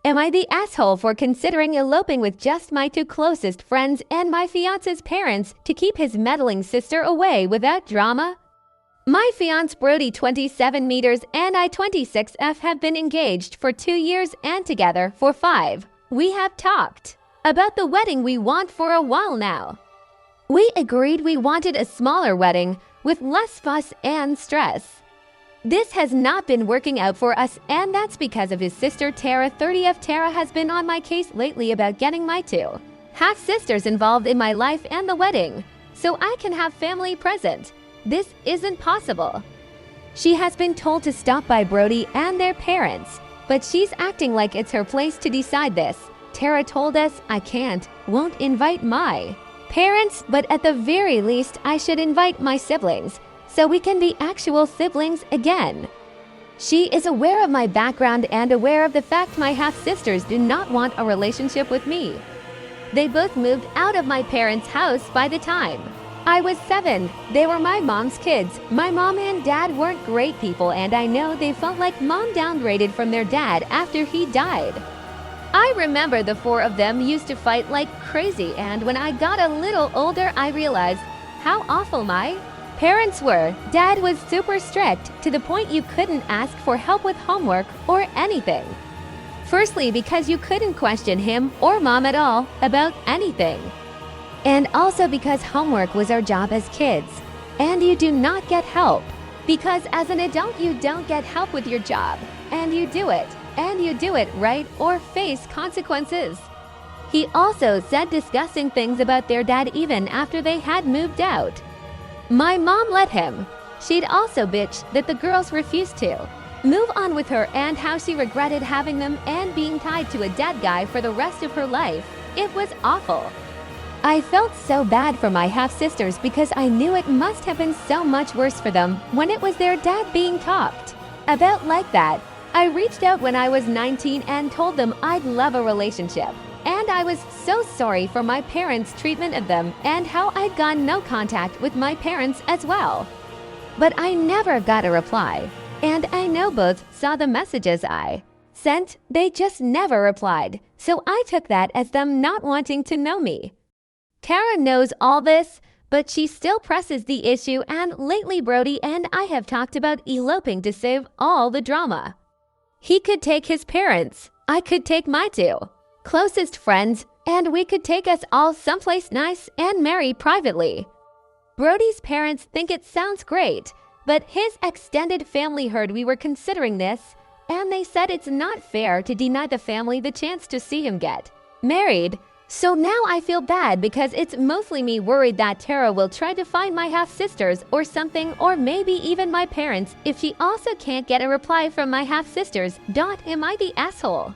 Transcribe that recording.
Am I the asshole for considering eloping with just my two closest friends and my fiance's parents to keep his meddling sister away without drama? My fiancé Brodie 27 meters and I 26F have been engaged for 2 years and together for 5. We have talked about the wedding we want for a while now. We agreed we wanted a smaller wedding with less fuss and stress. This has not been working out for us, and that's because of his sister Tara. 30F Tara has been on my case lately about getting my two half-sisters involved in my life and the wedding, so I can have family present. This isn't possible. She has been told to stop by Brodie and their parents, but she's acting like it's her place to decide this. Tara told us I won't invite my parents, but at the very least I should invite my siblings, so we can be actual siblings again. She is aware of my background and aware of the fact my half-sisters do not want a relationship with me. They both moved out of my parents' house by the time I was 7. They were my mom's kids. My mom and dad weren't great people, and I know they felt like mom downgraded from their dad after he died. I remember the 4 of them used to fight like crazy, and when I got a little older I realized how awful my parents were. Dad was super strict, to the point you couldn't ask for help with homework or anything. Firstly, because you couldn't question him or mom at all about anything. And also because homework was our job as kids, and you do not get help. Because as an adult you don't get help with your job, and you do it right or face consequences. He also said disgusting things about their dad even after they had moved out. My mom let him. She'd also bitch that the girls refused to move on with her and how she regretted having them and being tied to a dead guy for the rest of her life. It was awful. I felt so bad for my half-sisters because I knew it must have been so much worse for them when it was their dad being talked about like that. I reached out when I was 19 and told them I'd love a relationship. And I was so sorry for my parents' treatment of them and how I'd gone no contact with my parents as well. But I never got a reply. And I know both saw the messages I sent, they just never replied. So I took that as them not wanting to know me. Tara knows all this, but she still presses the issue, and lately Brodie and I have talked about eloping to save all the drama. He could take his parents, I could take my two closest friends, and we could take us all someplace nice and marry privately. Brodie's parents think it sounds great, but his extended family heard we were considering this, and they said it's not fair to deny the family the chance to see him get married. So now I feel bad because it's mostly me worried that Tara will try to find my half-sisters or something, or maybe even my parents, if she also can't get a reply from my half-sisters. Am I the asshole?